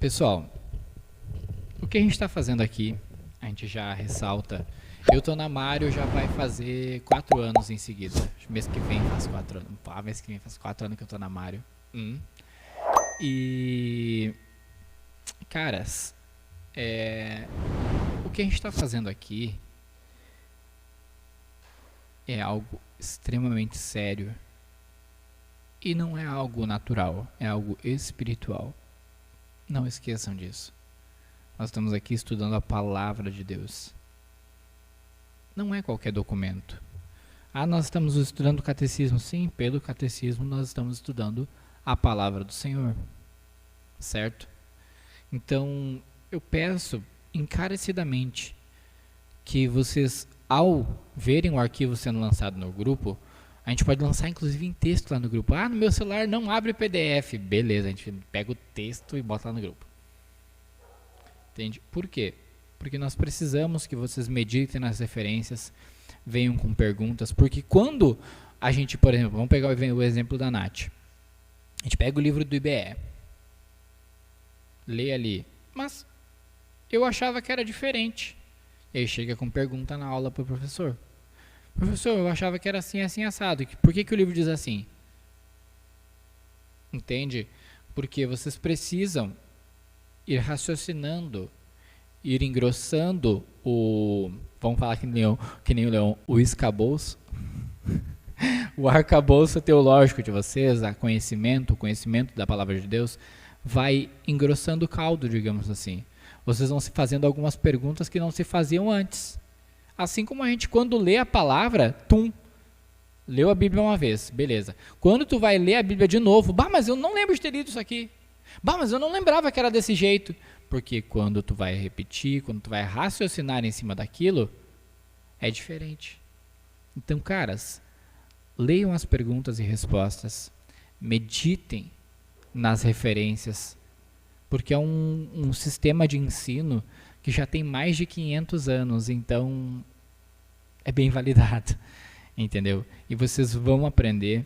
Pessoal, o que a gente está fazendo aqui, a gente já ressalta. Eu tô na Mário, já vai fazer 4 anos em seguida. Mês que vem faz 4 anos. Mês que vem faz 4 anos que eu tô na Mário. E, caras, o que a gente está fazendo aqui é algo extremamente sério. E não é algo natural, é algo espiritual. Não esqueçam disso. Nós estamos aqui estudando a palavra de Deus. Não é qualquer documento. Nós estamos estudando o catecismo. Sim, pelo catecismo nós estamos estudando a palavra do Senhor. Certo? Então, eu peço encarecidamente que vocês, ao verem o arquivo sendo lançado no grupo, a gente pode lançar inclusive em texto lá no grupo. No meu celular não abre PDF. Beleza, a gente pega o texto e bota lá no grupo. Entende? Por quê? Porque nós precisamos que vocês meditem nas referências, venham com perguntas, porque quando a gente, por exemplo, vamos pegar o exemplo da Nath. A gente pega o livro do IBE, lê ali, mas eu achava que era diferente. E aí chega com pergunta na aula para o professor. Professor, eu achava que era assim, assim, assado. Por que o livro diz assim? Entende? Porque vocês precisam ir raciocinando, ir engrossando vamos falar que nem o Leão, o escabouço, o arcabouço teológico de vocês, o conhecimento da palavra de Deus, vai engrossando o caldo, digamos assim. Vocês vão se fazendo algumas perguntas que não se faziam antes. Assim como a gente, quando lê a palavra, leu a Bíblia uma vez, beleza. Quando tu vai ler a Bíblia de novo, mas eu não lembro de ter lido isso aqui. Mas eu não lembrava que era desse jeito. Porque quando tu vai repetir, quando tu vai raciocinar em cima daquilo, é diferente. Então, caras, leiam as perguntas e respostas, meditem nas referências, porque é um sistema de ensino que já tem mais de 500 anos, então é bem validado, entendeu? E vocês vão aprender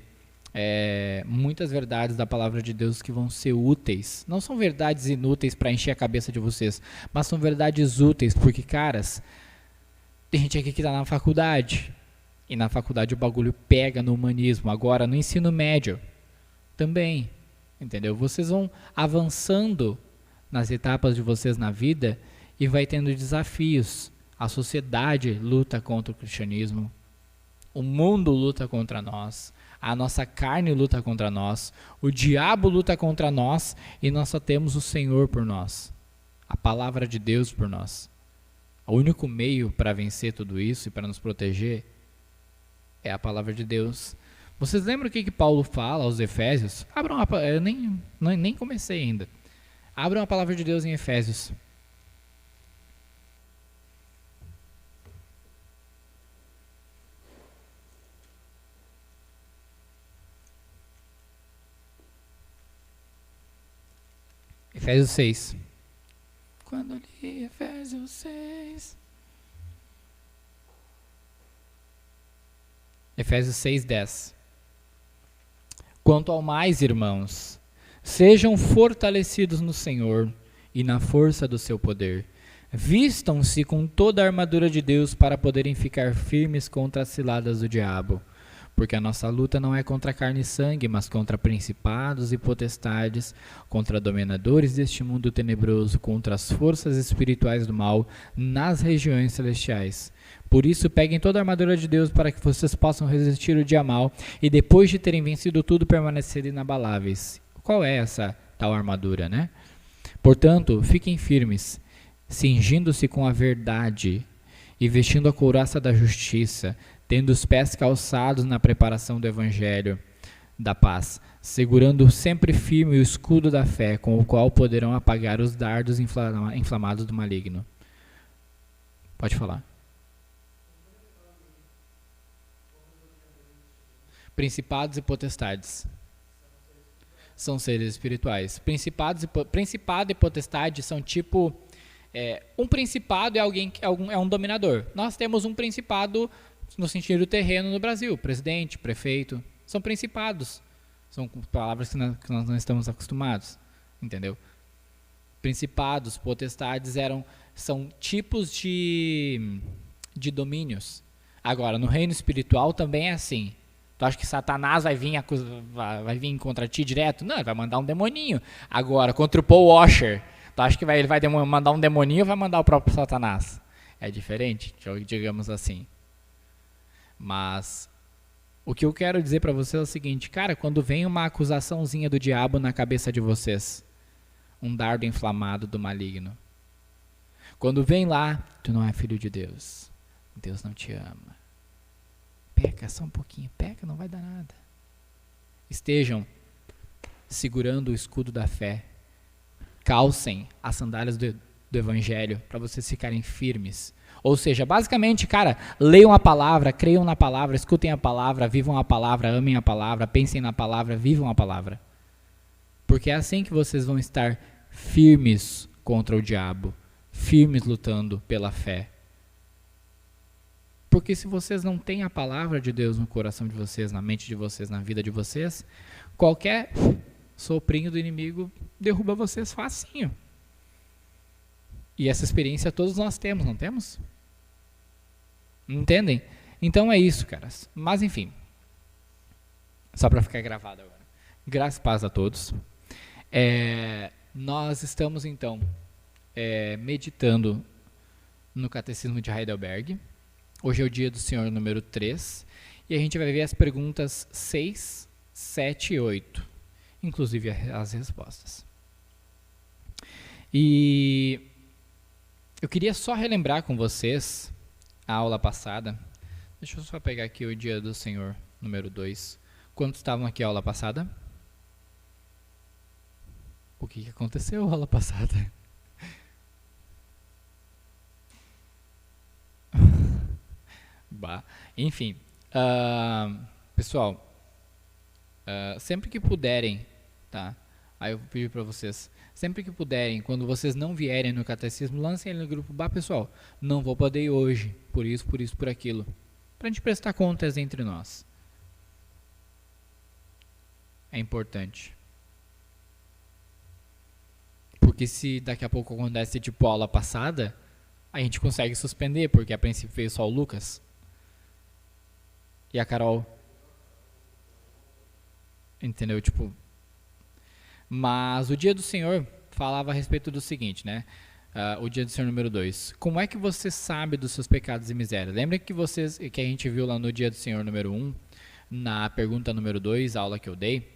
muitas verdades da palavra de Deus que vão ser úteis. Não são verdades inúteis para encher a cabeça de vocês, mas são verdades úteis, porque, caras, tem gente aqui que está na faculdade, e na faculdade o bagulho pega no humanismo. Agora, no ensino médio, também, entendeu? Vocês vão avançando nas etapas de vocês na vida e vai tendo desafios. A sociedade luta contra o cristianismo, o mundo luta contra nós, a nossa carne luta contra nós, o diabo luta contra nós, e nós só temos o Senhor por nós, a palavra de Deus por nós. O único meio para vencer tudo isso e para nos proteger é a palavra de Deus. Vocês lembram o que Paulo fala aos Efésios? Eu nem comecei ainda. Abram a palavra de Deus em Efésios. Efésios 6. Quando eu li Efésios 6. Efésios 6:10. Quanto ao mais, irmãos, sejam fortalecidos no Senhor e na força do seu poder. Vistam-se com toda a armadura de Deus para poderem ficar firmes contra as ciladas do diabo. Porque a nossa luta não é contra carne e sangue, mas contra principados e potestades, contra dominadores deste mundo tenebroso, contra as forças espirituais do mal nas regiões celestiais. Por isso, peguem toda a armadura de Deus para que vocês possam resistir o dia mal e, depois de terem vencido tudo, permanecerem inabaláveis. Qual é essa tal armadura, né? Portanto, fiquem firmes, cingindo-se com a verdade e vestindo a couraça da justiça, tendo os pés calçados na preparação do evangelho da paz, segurando sempre firme o escudo da fé, com o qual poderão apagar os dardos inflamados do maligno. Pode falar. Principados e potestades são seres espirituais. Principado e potestade são tipo... um principado é alguém que é um dominador. Nós temos um principado no sentido terreno no Brasil, presidente, prefeito, são principados, são palavras que nós não estamos acostumados, entendeu? Principados, potestades são tipos de domínios. Agora, no reino espiritual também é assim. Tu acha que Satanás vai vir contra ti direto? Não, ele vai mandar um demoninho. Agora, contra o Paul Washer, tu acha que ele vai mandar um demoninho ou vai mandar o próprio Satanás? É diferente, digamos assim. Mas o que eu quero dizer para vocês é o seguinte, cara, quando vem uma acusaçãozinha do diabo na cabeça de vocês, um dardo inflamado do maligno, quando vem lá, tu não é filho de Deus, Deus não te ama, peca só um pouquinho, peca, não vai dar nada. Estejam segurando o escudo da fé, calcem as sandálias do evangelho para vocês ficarem firmes. Ou seja, basicamente, cara, leiam a palavra, creiam na palavra, escutem a palavra, vivam a palavra, amem a palavra, pensem na palavra, vivam a palavra. Porque é assim que vocês vão estar firmes contra o diabo, firmes lutando pela fé. Porque se vocês não têm a palavra de Deus no coração de vocês, na mente de vocês, na vida de vocês, qualquer soprinho do inimigo derruba vocês facinho. E essa experiência todos nós temos, não temos? Entendem? Então é isso, caras. Mas enfim, só para ficar gravado agora. Graças e paz a todos. Nós estamos então meditando no Catecismo de Heidelberg. Hoje é o dia do Senhor número 3. E a gente vai ver as perguntas 6, 7 e 8. Inclusive as respostas. E eu queria só relembrar com vocês a aula passada. Deixa eu só pegar aqui o dia do Senhor número 2. Quantos estavam aqui a aula passada? O que aconteceu a aula passada? Enfim, pessoal, sempre que puderem, tá? Aí eu vou pedir para vocês, sempre que puderem, quando vocês não vierem no catecismo, lancem ele no grupo. Pessoal, não vou poder ir hoje, por isso, por aquilo. Pra gente prestar contas entre nós. É importante. Porque se daqui a pouco acontece tipo a aula passada, a gente consegue suspender, porque a princípio veio só o Lucas. E a Carol. Entendeu? Tipo... Mas o dia do Senhor falava a respeito do seguinte, né? O dia do Senhor número 2. Como é que você sabe dos seus pecados e miséria? Lembra que a gente viu lá no dia do Senhor número 1, na pergunta número 2, a aula que eu dei?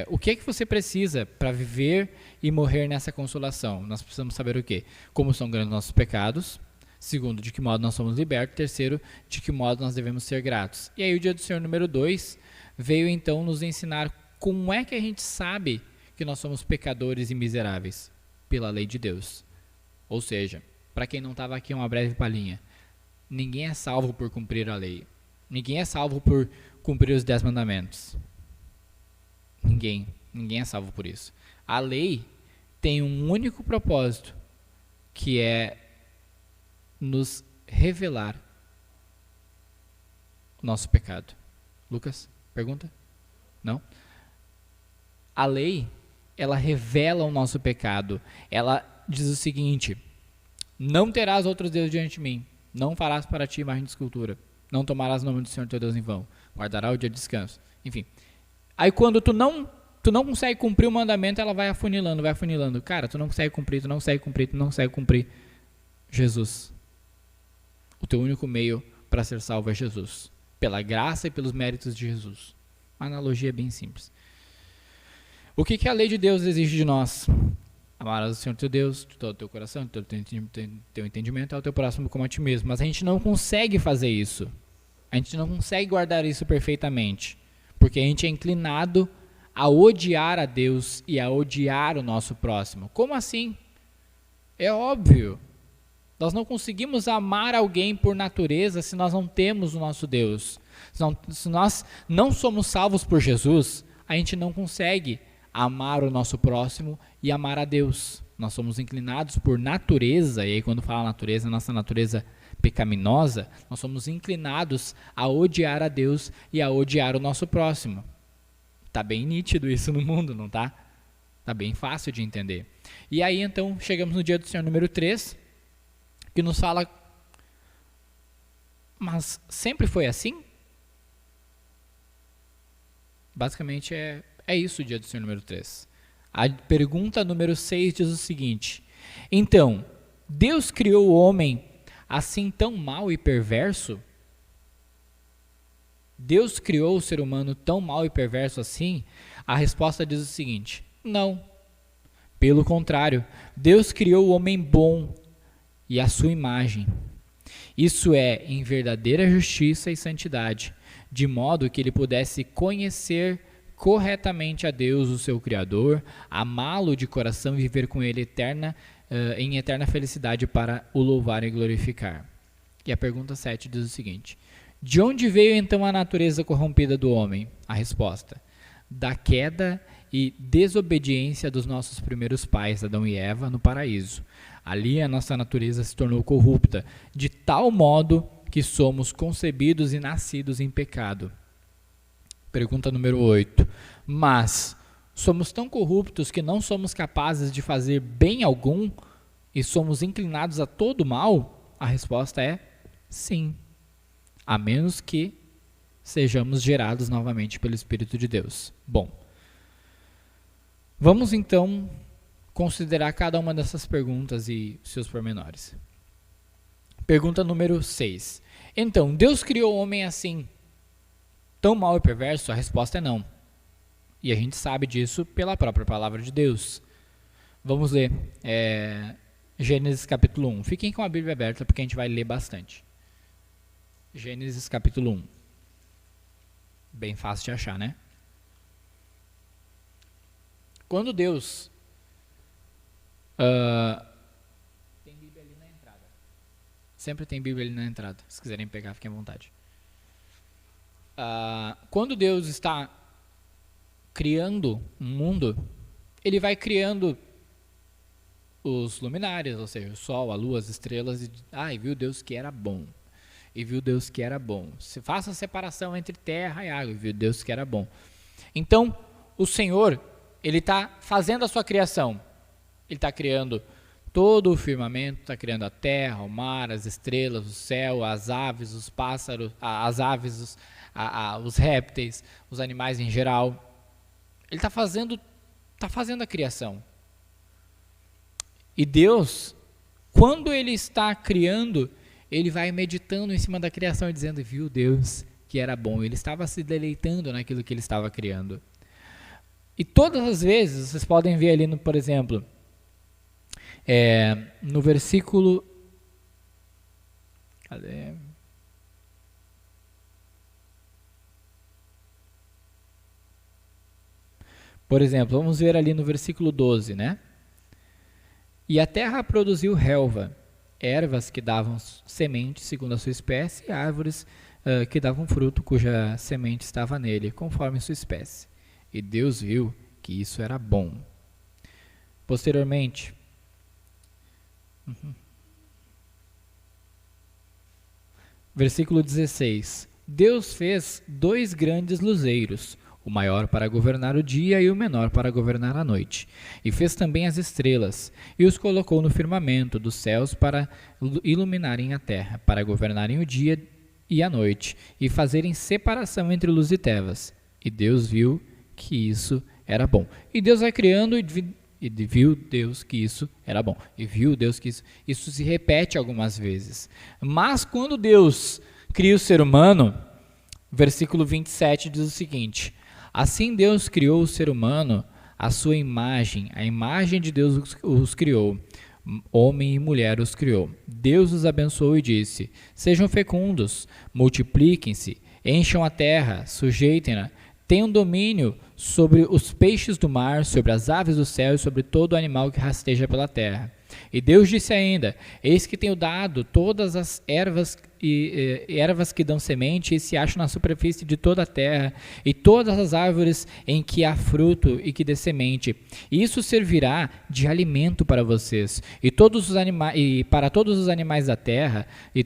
O que é que você precisa para viver e morrer nessa consolação? Nós precisamos saber o quê? Como são grandes nossos pecados. Segundo, de que modo nós somos libertos. Terceiro, de que modo nós devemos ser gratos. E aí o dia do Senhor número 2 veio então nos ensinar como é que a gente sabe que nós somos pecadores e miseráveis? Pela lei de Deus. Ou seja, para quem não estava aqui, uma breve palhinha. Ninguém é salvo por cumprir a lei. Ninguém é salvo por cumprir os 10 mandamentos. Ninguém é salvo por isso. A lei tem um único propósito, que é nos revelar o nosso pecado. Lucas, pergunta? Não? A lei, ela revela o nosso pecado. Ela diz o seguinte: não terás outros deuses diante de mim, não farás para ti imagem de escultura, não tomarás o nome do Senhor teu Deus em vão, guardará o dia de descanso. Enfim. Aí quando tu não consegue cumprir o mandamento, ela vai afunilando. Cara, tu não consegue cumprir. Jesus. O teu único meio para ser salvo é Jesus. Pela graça e pelos méritos de Jesus. Uma analogia bem simples. O que a lei de Deus exige de nós? Amarás o Senhor teu Deus de todo o teu coração, de todo o teu entendimento, ao teu próximo como a ti mesmo. Mas a gente não consegue fazer isso. A gente não consegue guardar isso perfeitamente. Porque a gente é inclinado a odiar a Deus e a odiar o nosso próximo. Como assim? É óbvio. Nós não conseguimos amar alguém por natureza se nós não temos o nosso Deus. Se nós não somos salvos por Jesus, a gente não consegue amar o nosso próximo e amar a Deus. Nós somos inclinados por natureza, e aí quando fala natureza, nossa natureza pecaminosa, nós somos inclinados a odiar a Deus e a odiar o nosso próximo. Tá bem nítido isso no mundo, não tá? Tá bem fácil de entender. E aí então chegamos no dia do Senhor número 3, que nos fala, mas sempre foi assim? Basicamente é isso o dia do Senhor número 3. A pergunta número 6 diz o seguinte: então, Deus criou o homem assim tão mau e perverso? Deus criou o ser humano tão mau e perverso assim? A resposta diz o seguinte: não. Pelo contrário, Deus criou o homem bom e à sua imagem. Isso é, em verdadeira justiça e santidade, de modo que ele pudesse conhecer corretamente a Deus, o seu Criador, amá-lo de coração e viver com ele em eterna felicidade para o louvar e glorificar. E a pergunta 7 diz o seguinte: de onde veio então a natureza corrompida do homem? A resposta: da queda e desobediência dos nossos primeiros pais, Adão e Eva, no paraíso. Ali a nossa natureza se tornou corrupta, de tal modo que somos concebidos e nascidos em pecado. Pergunta número 8. Mas somos tão corruptos que não somos capazes de fazer bem algum e somos inclinados a todo mal? A resposta é sim, a menos que sejamos gerados novamente pelo Espírito de Deus. Bom, vamos então considerar cada uma dessas perguntas e seus pormenores. Pergunta número 6. Então, Deus criou o homem assim, tão mau e perverso? A resposta é não. E a gente sabe disso pela própria palavra de Deus. Vamos ler Gênesis capítulo 1. Fiquem com a Bíblia aberta porque a gente vai ler bastante. Gênesis capítulo 1. Bem fácil de achar, né? Quando Deus... tem Bíblia ali na entrada. Sempre tem Bíblia ali na entrada. Se quiserem pegar, fiquem à vontade. Quando Deus está criando um mundo, ele vai criando os luminares, ou seja, o sol, a lua, as estrelas, e viu Deus que era bom. E viu Deus que era bom. Se faça a separação entre terra e água, e viu Deus que era bom. Então, o Senhor, ele está fazendo a sua criação. Ele está criando todo o firmamento, está criando a terra, o mar, as estrelas, o céu, as aves, os pássaros, as aves, os répteis, os animais em geral. Ele está fazendo a criação. E Deus, quando ele está criando, ele vai meditando em cima da criação e dizendo, viu Deus que era bom. Ele estava se deleitando naquilo que ele estava criando. E todas as vezes, vocês podem ver ali, por exemplo, no versículo... Cadê? Por exemplo, vamos ver ali no versículo 12, né? E a terra produziu relva, ervas que davam semente segundo a sua espécie, e árvores que davam fruto cuja semente estava nele, conforme sua espécie. E Deus viu que isso era bom. Posteriormente, versículo 16. Deus fez 2 grandes luzeiros, o maior para governar o dia e o menor para governar a noite. E fez também as estrelas, e os colocou no firmamento dos céus para iluminarem a terra, para governarem o dia e a noite, e fazerem separação entre luz e trevas. E Deus viu que isso era bom. E Deus vai criando e viu Deus que isso era bom. E viu Deus que isso se repete algumas vezes. Mas quando Deus cria o ser humano, versículo 27 diz o seguinte: assim Deus criou o ser humano à sua imagem, a imagem de Deus os criou, homem e mulher os criou. Deus os abençoou e disse: sejam fecundos, multipliquem-se, encham a terra, sujeitem-na, tenham domínio sobre os peixes do mar, sobre as aves do céu e sobre todo animal que rasteja pela terra. E Deus disse ainda: eis que tenho dado todas as ervas ervas que dão semente e se acham na superfície de toda a terra, e todas as árvores em que há fruto e que dê semente. E isso servirá de alimento para vocês e para todos os animais da terra e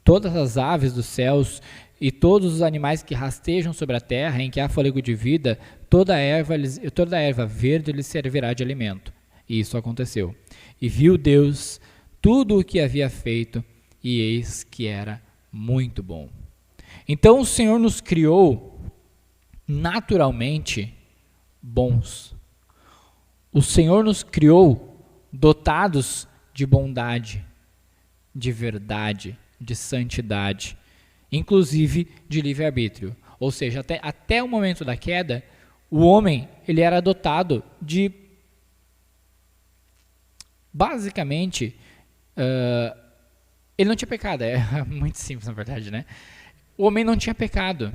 todas as aves dos céus e todos os animais que rastejam sobre a terra, em que há fôlego de vida, toda erva verde lhes servirá de alimento. E isso aconteceu. E viu Deus tudo o que havia feito, e eis que era muito bom. Então o Senhor nos criou naturalmente bons. O Senhor nos criou dotados de bondade, de verdade, de santidade, inclusive de livre-arbítrio. Ou seja, até o momento da queda, o homem ele era dotado de, basicamente, ele não tinha pecado. É muito simples, na verdade, né? O homem não tinha pecado.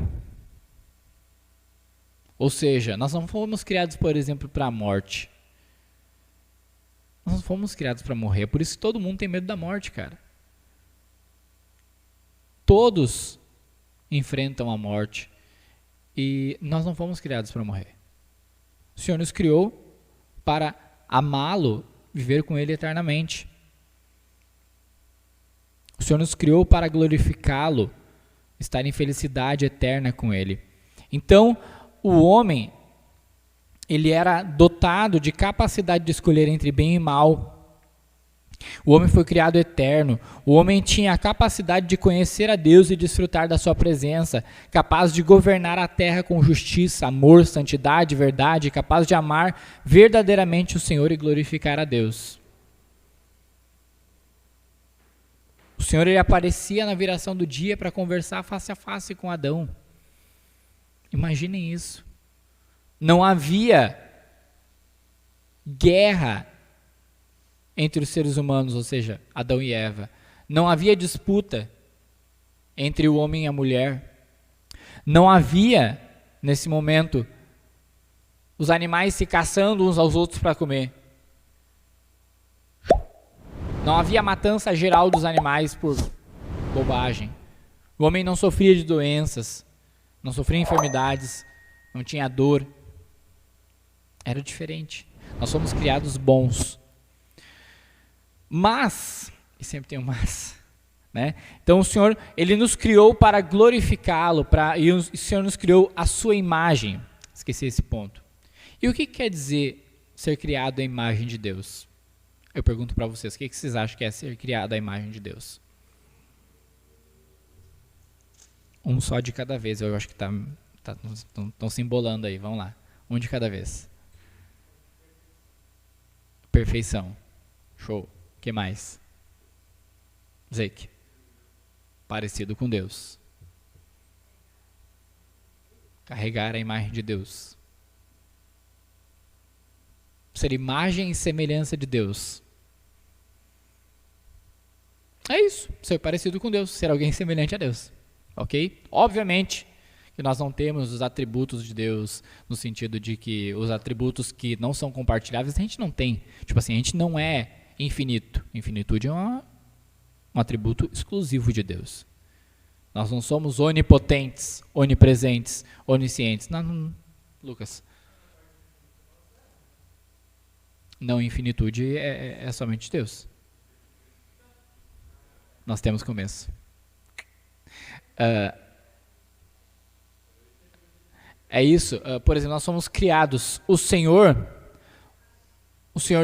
Ou seja, nós não fomos criados, por exemplo, para a morte. Nós não fomos criados para morrer. É por isso que todo mundo tem medo da morte, cara. Todos enfrentam a morte. E nós não fomos criados para morrer. O Senhor nos criou para amá-lo, viver com Ele eternamente. O Senhor nos criou para glorificá-lo, estar em felicidade eterna com Ele. Então, o homem, ele era dotado de capacidade de escolher entre bem e mal. O homem foi criado eterno. O homem tinha a capacidade de conhecer a Deus e desfrutar da sua presença, capaz de governar a terra com justiça, amor, santidade, verdade, capaz de amar verdadeiramente o Senhor e glorificar a Deus. O Senhor ele aparecia na viração do dia para conversar face a face com Adão. Imaginem isso. Não havia guerra entre os seres humanos, ou seja, Adão e Eva. Não havia disputa entre o homem e a mulher. Não havia, nesse momento, os animais se caçando uns aos outros para comer. Não havia matança geral dos animais por bobagem. O homem não sofria de doenças, não sofria enfermidades, não tinha dor. Era diferente. Nós somos criados bons. Mas, e sempre tem um mas, né? Então o Senhor, Ele nos criou para glorificá-lo, e o Senhor nos criou a sua imagem. Esqueci esse ponto. E o que quer dizer ser criado à imagem de Deus? Eu pergunto para vocês, o que vocês acham que é ser criado à imagem de Deus? Um só de cada vez, eu acho que estão se embolando aí, vamos lá. Um de cada vez. Perfeição. Show. O que mais? Zeke. Parecido com Deus. Carregar a imagem de Deus. Ser imagem e semelhança de Deus. É isso. Ser parecido com Deus. Ser alguém semelhante a Deus. Ok? Obviamente que nós não temos os atributos de Deus, no sentido de que os atributos que não são compartilháveis, a gente não tem. Tipo assim, a gente não é infinito. Infinitude é um atributo exclusivo de Deus. Nós não somos onipotentes, onipresentes, oniscientes. Não, Lucas. Não, infinitude é somente Deus. Nós temos começo. É isso. Por exemplo, nós somos criados. O Senhor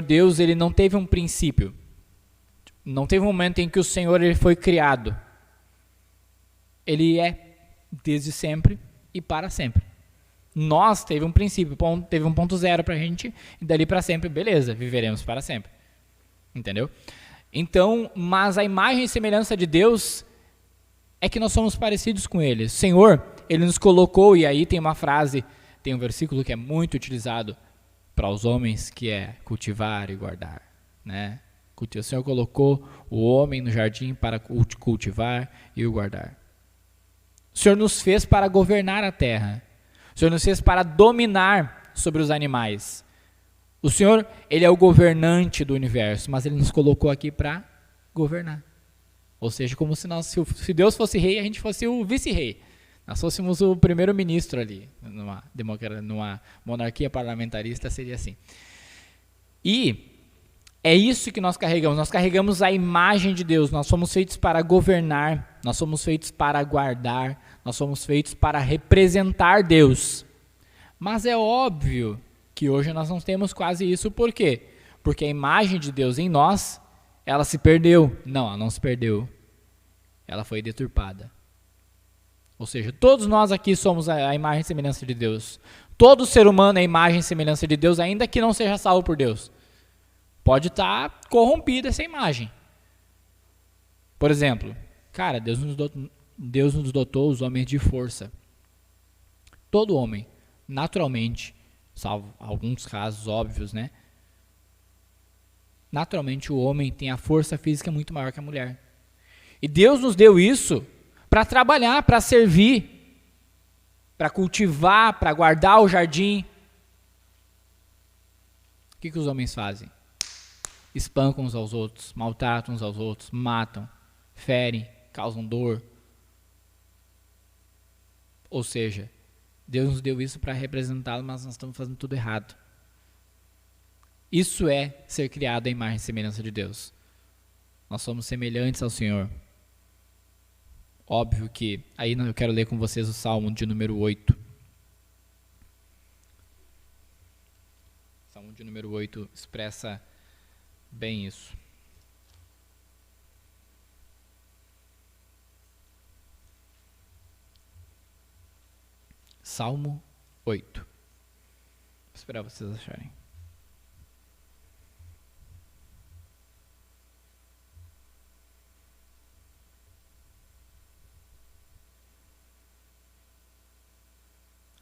Deus, ele não teve um princípio. Não teve um momento em que o Senhor ele foi criado. Ele é desde sempre e para sempre. Nós teve um princípio, teve um ponto zero pra gente, e dali para sempre, beleza, viveremos para sempre. Entendeu? Então, mas a imagem e semelhança de Deus é que nós somos parecidos com Ele. O Senhor, Ele nos colocou, e aí tem uma frase, tem um versículo que é muito utilizado para os homens, que é cultivar e guardar, né? O Senhor colocou o homem no jardim para cultivar e o guardar. O Senhor nos fez para governar a terra. O Senhor nos fez para dominar sobre os animais. O Senhor, Ele é o governante do universo, mas Ele nos colocou aqui para governar. Ou seja, como se Deus fosse rei, a gente fosse o vice-rei. Nós fôssemos o primeiro-ministro ali. Numa monarquia parlamentarista seria assim. E é isso que nós carregamos. Nós carregamos a imagem de Deus. Nós somos feitos para governar. Nós somos feitos para guardar. Nós somos feitos para representar Deus. Mas é óbvio que hoje nós não temos quase isso. Por quê? porque a imagem de Deus em nós, ela se perdeu. Não, ela não se perdeu. Ela foi deturpada. Ou seja, todos nós aqui somos a imagem e semelhança de Deus. Todo ser humano é a imagem e semelhança de Deus, ainda que não seja salvo por Deus. Pode estar corrompida essa imagem. Por exemplo, cara, Deus nos dotou os homens de força. Todo homem, naturalmente, salvo alguns casos óbvios, né? Naturalmente o homem tem a força física muito maior que a mulher. E Deus nos deu isso para trabalhar, para servir, para cultivar, para guardar o jardim. O que os homens fazem? Espancam uns aos outros, maltratam uns aos outros, matam, ferem, causam dor. Ou seja, Deus nos deu isso para representá-lo, mas nós estamos fazendo tudo errado. Isso é ser criado à imagem e semelhança de Deus. Nós somos semelhantes ao Senhor. Óbvio que, aí eu quero ler com vocês o Salmo de número 8. O Salmo de número 8 expressa bem isso. Salmo 8. Vou esperar vocês acharem.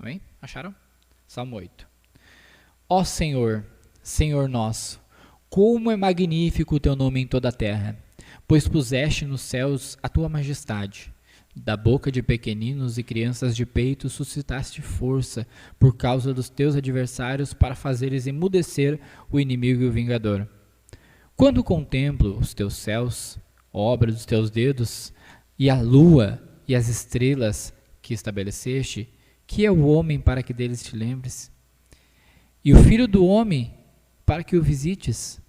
Amém? Acharam? Salmo 8. Ó Senhor, Senhor nosso, como é magnífico o teu nome em toda a terra, pois puseste nos céus a tua majestade. Da boca de pequeninos e crianças de peito suscitaste força por causa dos teus adversários para fazeres emudecer o inimigo e o vingador. Quando contemplo os teus céus, obra dos teus dedos, e a lua e as estrelas que estabeleceste, que é o homem para que deles te lembres? E o filho do homem para que o visites?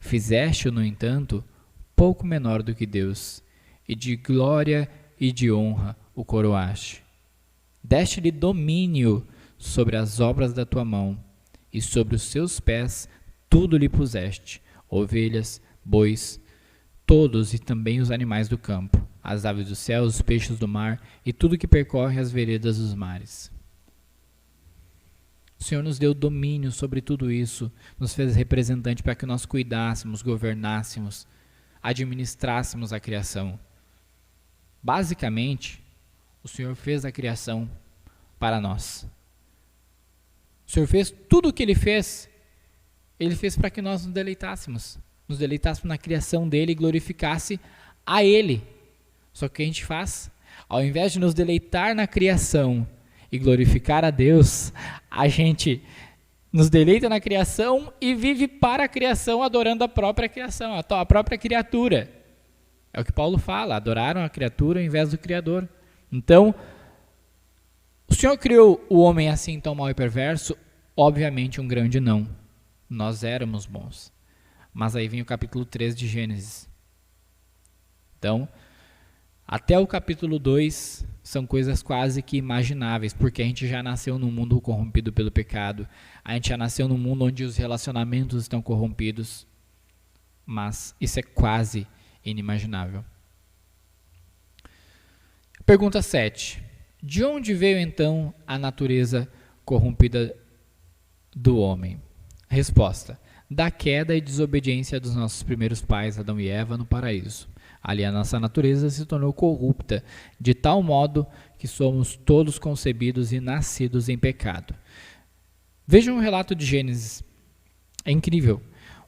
Fizeste-o, no entanto, pouco menor do que Deus, e de glória e de honra o coroaste. Deste-lhe domínio sobre as obras da tua mão, e sobre os seus pés tudo lhe puseste, ovelhas, bois, todos e também os animais do campo, as aves do céu, os peixes do mar e tudo que percorre as veredas dos mares. O Senhor nos deu domínio sobre tudo isso, nos fez representante para que nós cuidássemos, governássemos, administrássemos a criação. Basicamente, o Senhor fez a criação para nós. O Senhor fez tudo o que Ele fez para que nós nos deleitássemos na criação dEle e glorificasse a Ele. Só que o que a gente faz? Ao invés de nos deleitar na criação e glorificar a Deus, a gente nos deleita na criação e vive para a criação, adorando a própria criação, a própria criatura. É o que Paulo fala, adoraram a criatura ao invés do Criador. Então, o Senhor criou o homem assim tão mau e perverso? Obviamente um grande não. Nós éramos bons. Mas aí vem o capítulo 3 de Gênesis. Então, até o capítulo 2 são coisas quase que imagináveis, porque a gente já nasceu num mundo corrompido pelo pecado, a gente já nasceu num mundo onde os relacionamentos estão corrompidos, mas isso é quase inimaginável. Pergunta 7. De onde veio então a natureza corrompida do homem? Resposta: da queda e desobediência dos nossos primeiros pais, Adão e Eva, no paraíso. Ali a nossa natureza se tornou corrupta, de tal modo que somos todos concebidos e nascidos em pecado. Vejam o relato de Gênesis. É incrível.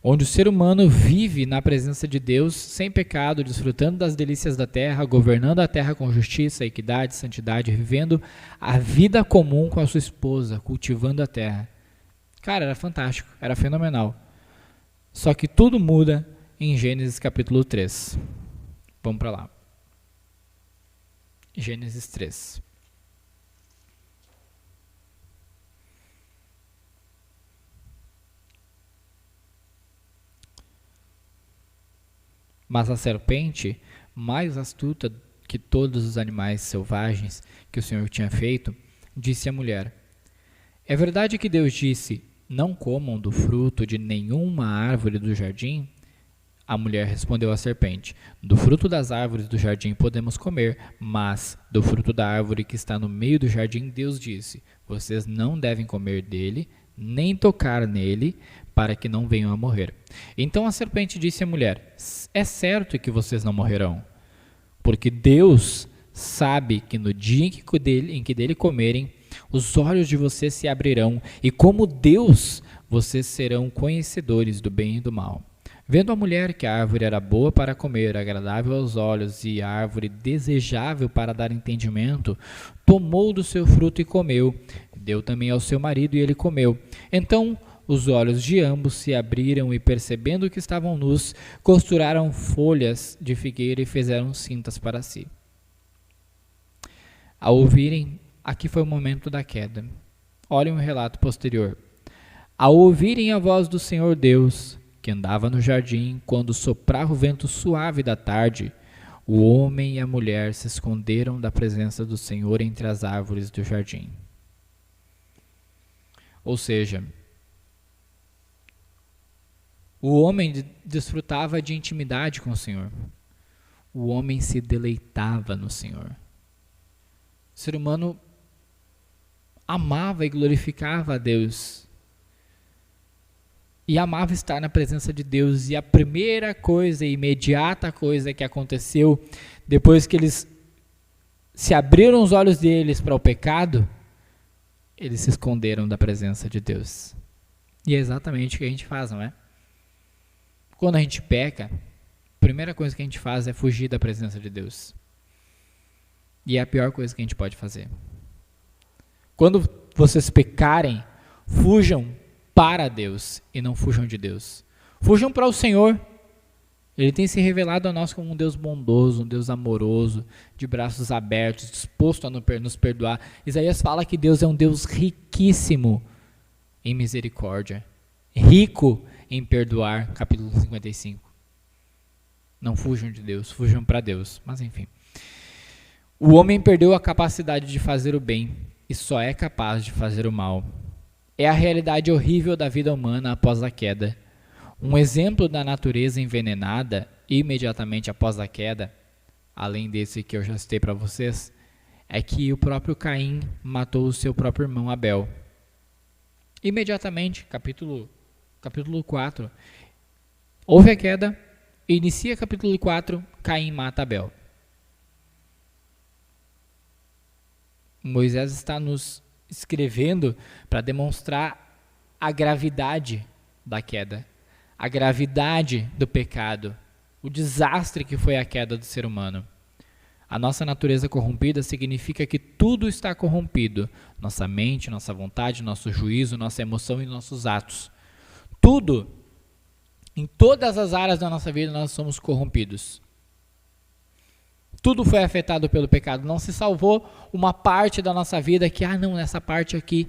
Onde o ser humano vive na presença de Deus, sem pecado, desfrutando das delícias da terra, governando a terra com justiça, equidade, santidade, vivendo a vida comum com a sua esposa, cultivando a terra. Cara, era fantástico, era fenomenal. Só que tudo muda em Gênesis capítulo 3. Vamos para lá. Gênesis 3. Mas a serpente, mais astuta que todos os animais selvagens que o Senhor tinha feito, disse à mulher: é verdade que Deus disse, não comam do fruto de nenhuma árvore do jardim? A mulher respondeu à serpente: do fruto das árvores do jardim podemos comer, mas do fruto da árvore que está no meio do jardim, Deus disse: vocês não devem comer dele, nem tocar nele, para que não venham a morrer. Então a serpente disse à mulher: é certo que vocês não morrerão, porque Deus sabe que no dia em que dele comerem, os olhos de vocês se abrirão, e como Deus, vocês serão conhecedores do bem e do mal. Vendo a mulher que a árvore era boa para comer, agradável aos olhos e árvore desejável para dar entendimento, tomou do seu fruto e comeu. Deu também ao seu marido e ele comeu. Então os olhos de ambos se abriram e, percebendo que estavam nus, costuraram folhas de figueira e fizeram cintas para si. Ao ouvirem, aqui foi o momento da queda. Olhem o relato posterior. Ao ouvirem a voz do Senhor Deus, que andava no jardim, quando soprava o vento suave da tarde, o homem e a mulher se esconderam da presença do Senhor entre as árvores do jardim. Ou seja, o homem desfrutava de intimidade com o Senhor. O homem se deleitava no Senhor. O ser humano amava e glorificava a Deus. E amava estar na presença de Deus. E a primeira coisa, a imediata coisa que aconteceu, depois que eles se abriram os olhos deles para o pecado, eles se esconderam da presença de Deus. E é exatamente o que a gente faz, não é? Quando a gente peca, a primeira coisa que a gente faz é fugir da presença de Deus. E é a pior coisa que a gente pode fazer. Quando vocês pecarem, fujam para Deus e não fujam de Deus. Fujam para o Senhor. Ele tem se revelado a nós como um Deus bondoso, um Deus amoroso, de braços abertos, disposto a nos perdoar. Isaías fala que Deus é um Deus riquíssimo em misericórdia, rico em perdoar, capítulo 55. Não fujam de Deus, fujam para Deus. Mas enfim. O homem perdeu a capacidade de fazer o bem e só é capaz de fazer o mal. É a realidade horrível da vida humana após a queda. Um exemplo da natureza envenenada imediatamente após a queda, além desse que eu já citei para vocês, é que o próprio Caim matou o seu próprio irmão Abel. Imediatamente, capítulo 4, houve a queda, inicia capítulo 4, Caim mata Abel. Moisés está nos escrevendo para demonstrar a gravidade da queda, a gravidade do pecado, o desastre que foi a queda do ser humano. A nossa natureza corrompida significa que tudo está corrompido, nossa mente, nossa vontade, nosso juízo, nossa emoção e nossos atos. Tudo, em todas as áreas da nossa vida nós somos corrompidos. Tudo foi afetado pelo pecado. Não se salvou uma parte da nossa vida que, nessa parte aqui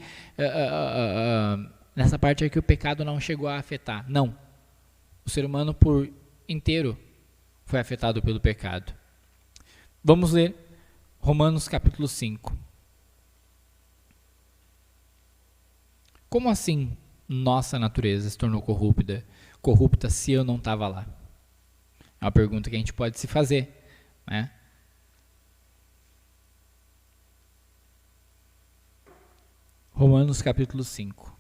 o pecado não chegou a afetar. Não. O ser humano por inteiro foi afetado pelo pecado. Vamos ler Romanos capítulo 5. Como assim nossa natureza se tornou corrupta se eu não estava lá? É uma pergunta que a gente pode se fazer, né? Romanos capítulo 5.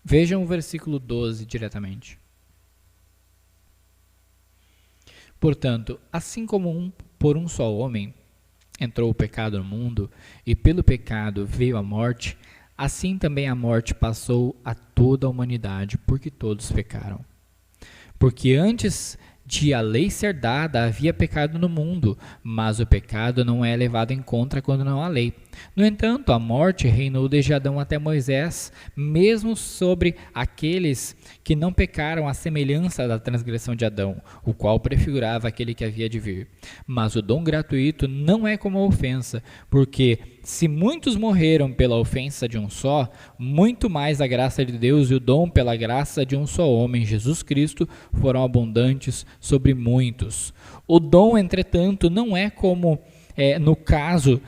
Vejam o versículo 12 diretamente. Portanto, assim como por um só homem entrou o pecado no mundo, e pelo pecado veio a morte, assim também a morte passou a toda a humanidade, porque todos pecaram. Porque antes de a lei ser dada, havia pecado no mundo, mas o pecado não é levado em conta quando não há lei. No entanto, a morte reinou desde Adão até Moisés, mesmo sobre aqueles que não pecaram à semelhança da transgressão de Adão, o qual prefigurava aquele que havia de vir. Mas o dom gratuito não é como a ofensa, porque se muitos morreram pela ofensa de um só, muito mais a graça de Deus e o dom pela graça de um só homem, Jesus Cristo, foram abundantes sobre muitos. O dom, entretanto, não é como no caso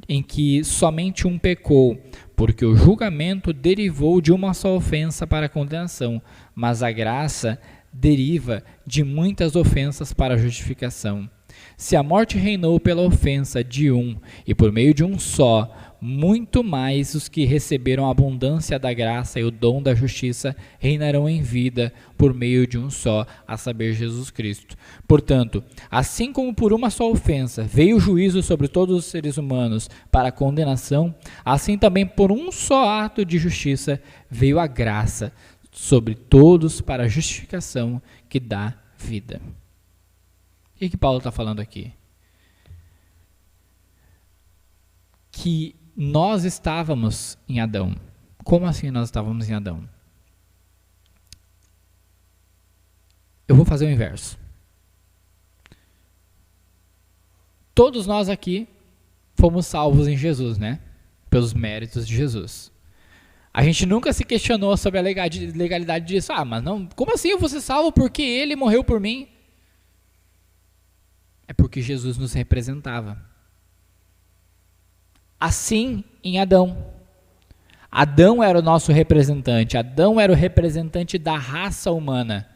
em que somente um pecou, porque o julgamento derivou de uma só ofensa para a condenação, mas a graça deriva de muitas ofensas para a justificação. Se a morte reinou pela ofensa de um e por meio de um só, muito mais os que receberam a abundância da graça e o dom da justiça reinarão em vida por meio de um só, a saber, Jesus Cristo. Portanto, assim como por uma só ofensa veio o juízo sobre todos os seres humanos para a condenação, assim também por um só ato de justiça veio a graça sobre todos para a justificação que dá vida. O que Paulo está falando aqui? Que nós estávamos em Adão. Como assim nós estávamos em Adão? Eu vou fazer o inverso. Todos nós aqui fomos salvos em Jesus, né? Pelos méritos de Jesus. A gente nunca se questionou sobre a legalidade disso. Ah, mas não, como assim eu vou ser salvo porque ele morreu por mim? É porque Jesus nos representava. Assim em Adão. Adão era o nosso representante. Adão era o representante da raça humana.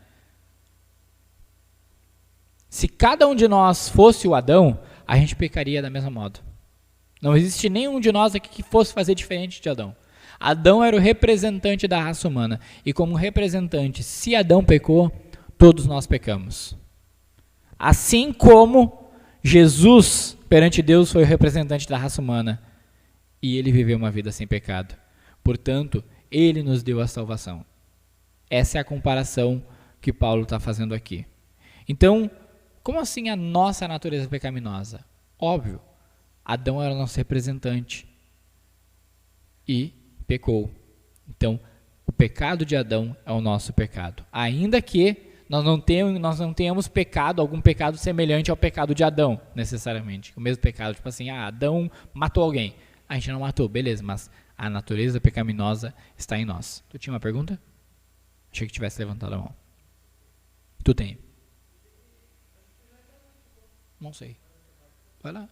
Se cada um de nós fosse o Adão, a gente pecaria da mesma modo. Não existe nenhum de nós aqui que fosse fazer diferente de Adão. Adão era o representante da raça humana. E como representante, se Adão pecou, todos nós pecamos. Assim como Jesus, perante Deus, foi o representante da raça humana. E ele viveu uma vida sem pecado. Portanto, ele nos deu a salvação. Essa é a comparação que Paulo está fazendo aqui. Então, como assim a nossa natureza pecaminosa? Óbvio, Adão era o nosso representante e pecou. Então, o pecado de Adão é o nosso pecado. Ainda que nós não tenhamos pecado, algum pecado semelhante ao pecado de Adão, necessariamente. O mesmo pecado, tipo assim, Adão matou alguém. A gente não matou, beleza, mas a natureza pecaminosa está em nós. Tu tinha uma pergunta? Achei que tivesse levantado a mão. Tu tem? Não sei. Vai lá.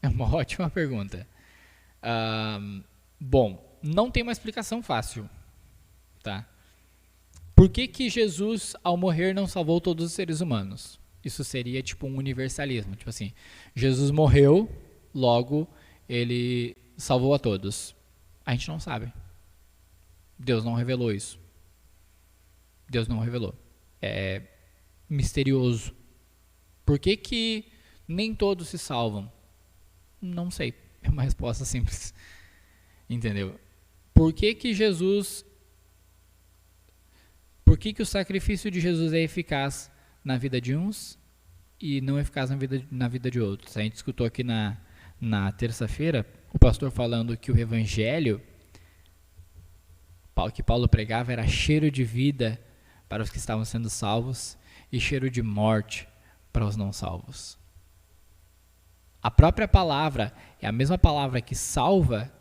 É uma ótima pergunta. Bom, não tem uma explicação fácil, tá? Por que Jesus, ao morrer, não salvou todos os seres humanos? Isso seria tipo um universalismo. Tipo assim, Jesus morreu, logo ele salvou a todos. A gente não sabe. Deus não revelou isso. Deus não revelou. É misterioso. Por que nem todos se salvam? Não sei. É uma resposta simples. Entendeu? Por que Jesus... Por que o sacrifício de Jesus é eficaz na vida de uns e não eficaz na vida de outros? A gente escutou aqui na terça-feira o pastor falando que o evangelho que Paulo pregava era cheiro de vida para os que estavam sendo salvos e cheiro de morte para os não salvos. A própria palavra é a mesma palavra que salva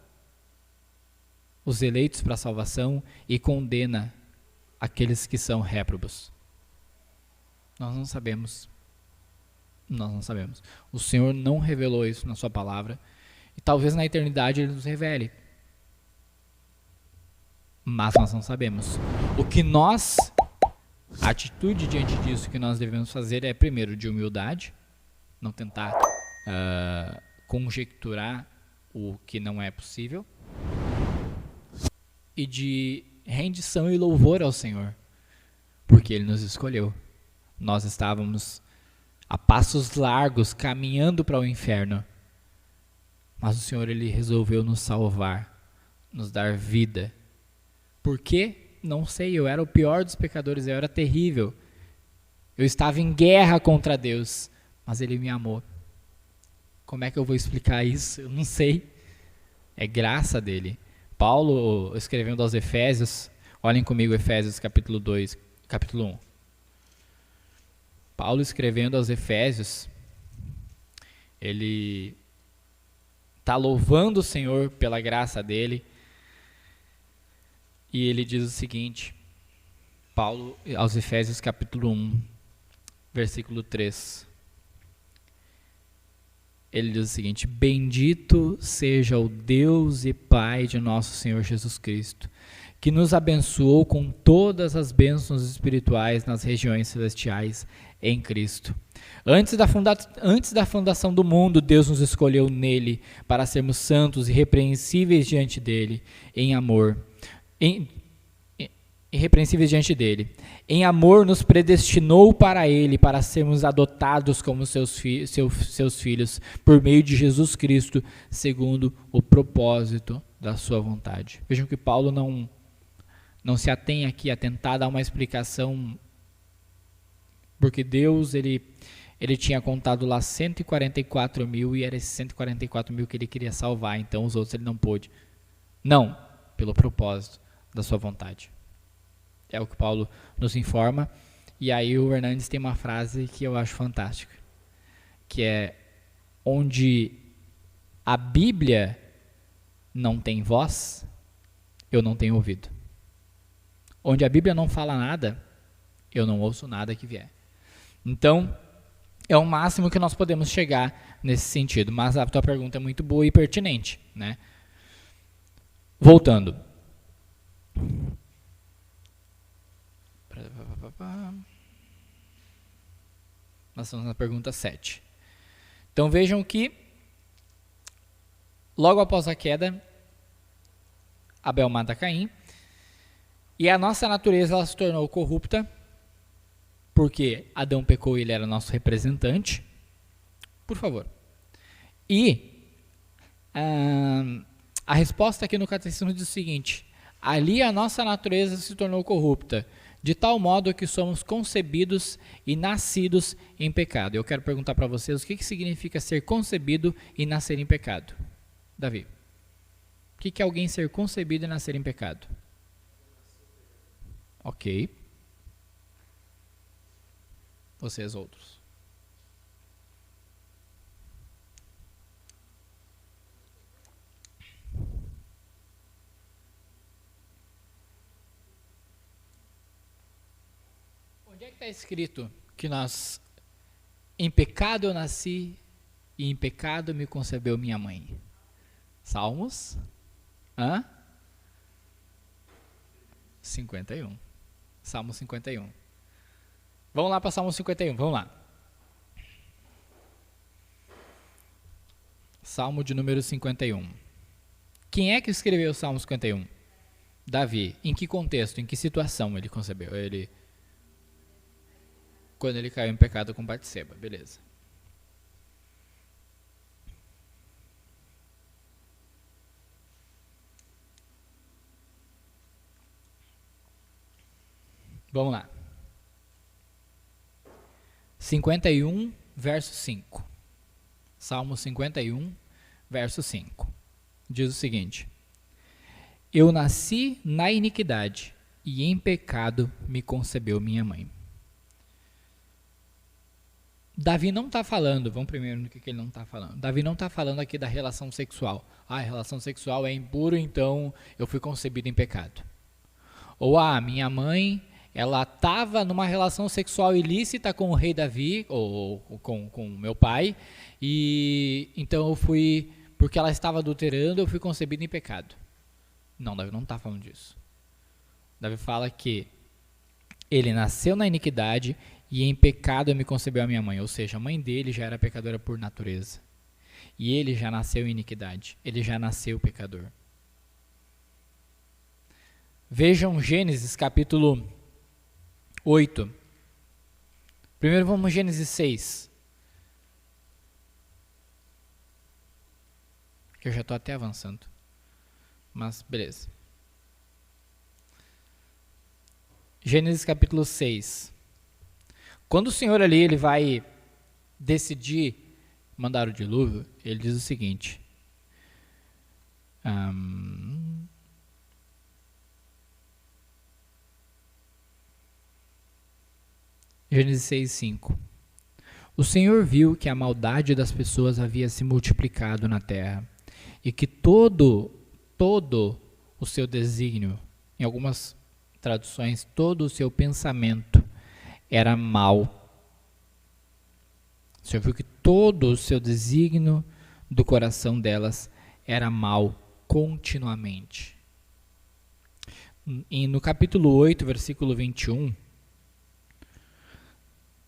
os eleitos para a salvação e condena aqueles que são réprobos. Nós não sabemos. Nós não sabemos. O Senhor não revelou isso na sua palavra e talvez na eternidade Ele nos revele. Mas nós não sabemos. A atitude diante disso que nós devemos fazer é, primeiro, de humildade, não tentar conjecturar o que não é possível, e de rendição e louvor ao Senhor, porque Ele nos escolheu. Nós estávamos a passos largos, caminhando para o inferno, mas o Senhor, Ele resolveu nos salvar, nos dar vida, Por quê? Não sei, eu era o pior dos pecadores, eu era terrível. Eu estava em guerra contra Deus, mas Ele me amou. Como é que eu vou explicar isso? Eu não sei. É graça dele. Paulo, escrevendo aos Efésios, olhem comigo Efésios capítulo 2, capítulo 1. Paulo escrevendo aos Efésios, ele está louvando o Senhor pela graça dele, e ele diz o seguinte, Paulo aos Efésios capítulo 1, versículo 3. Ele diz o seguinte: bendito seja o Deus e Pai de nosso Senhor Jesus Cristo, que nos abençoou com todas as bênçãos espirituais nas regiões celestiais em Cristo. Antes da fundação do mundo, Deus nos escolheu nele para sermos santos e irrepreensíveis diante dele, em amor. Irrepreensíveis diante dele. Em amor nos predestinou para ele, para sermos adotados como seus filhos, por meio de Jesus Cristo, segundo o propósito da sua vontade. Vejam que Paulo não se atém aqui a tentar dar uma explicação, porque Deus, ele tinha contado lá 144 mil, e era esses 144 mil que ele queria salvar, então os outros ele não pôde. Não, pelo propósito da sua vontade. É o que Paulo nos informa. E aí o Hernandes tem uma frase que eu acho fantástica, que é: onde a Bíblia não tem voz, eu não tenho ouvido. Onde a Bíblia não fala nada, eu não ouço nada que vier. Então, é o máximo que nós podemos chegar nesse sentido. Mas a tua pergunta é muito boa e pertinente, né? Voltando. Nós estamos na pergunta 7. Então vejam que, logo após a queda, Abel mata Caim, e a nossa natureza ela se tornou corrupta, porque Adão pecou e ele era nosso representante. Por favor. E a resposta aqui no catecismo diz o seguinte: ali a nossa natureza se tornou corrupta, de tal modo que somos concebidos e nascidos em pecado. Eu quero perguntar para vocês o que significa ser concebido e nascer em pecado. Davi, o que é alguém ser concebido e nascer em pecado? Ok. Vocês outros. Onde é que está escrito que nós, em pecado eu nasci e em pecado me concebeu minha mãe? Salmos 51. Salmo 51. Vamos lá para Salmo 51, vamos lá. Salmo de número 51. Quem é que escreveu o Salmo 51? Davi. Em que contexto, em que situação ele concebeu? Quando ele caiu em pecado com Batseba, beleza. Vamos lá. 51, verso 5. Salmo 51, verso 5. Diz o seguinte: eu nasci na iniquidade, e em pecado me concebeu minha mãe. Davi não está falando, vamos primeiro no que ele não está falando. Davi não está falando aqui da relação sexual. A relação sexual é impuro, então eu fui concebido em pecado. Ou minha mãe, ela estava numa relação sexual ilícita com o rei Davi, ou com meu pai, e então eu fui, porque ela estava adulterando, eu fui concebido em pecado. Não, Davi não está falando disso. Davi fala que ele nasceu na iniquidade e em pecado me concebeu a minha mãe. Ou seja, a mãe dele já era pecadora por natureza. E ele já nasceu em iniquidade. Ele já nasceu pecador. Vejam Gênesis capítulo 8. Primeiro vamos Gênesis 6. Que eu já estou até avançando. Mas beleza. Gênesis capítulo 6. Quando o Senhor ali ele vai decidir mandar o dilúvio, ele diz o seguinte. Gênesis 6:5. O Senhor viu que a maldade das pessoas havia se multiplicado na terra e que todo o seu desígnio, em algumas traduções, todo o seu pensamento era mau. O Senhor viu que todo o seu desígnio do coração delas era mau continuamente. E no capítulo 8, versículo 21,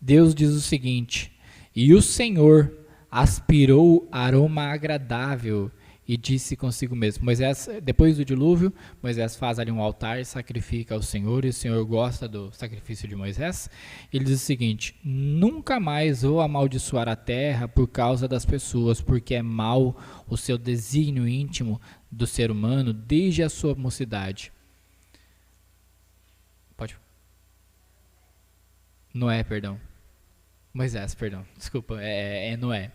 Deus diz o seguinte: e o Senhor aspirou aroma agradável e disse consigo mesmo. Moisés, depois do dilúvio, Moisés faz ali um altar e sacrifica ao Senhor, e o Senhor gosta do sacrifício de Moisés. Ele diz o seguinte: nunca mais vou amaldiçoar a terra por causa das pessoas, porque é mau o seu desígnio íntimo do ser humano desde a sua mocidade. Pode. Noé, perdão. Moisés, perdão. Desculpa, é Noé.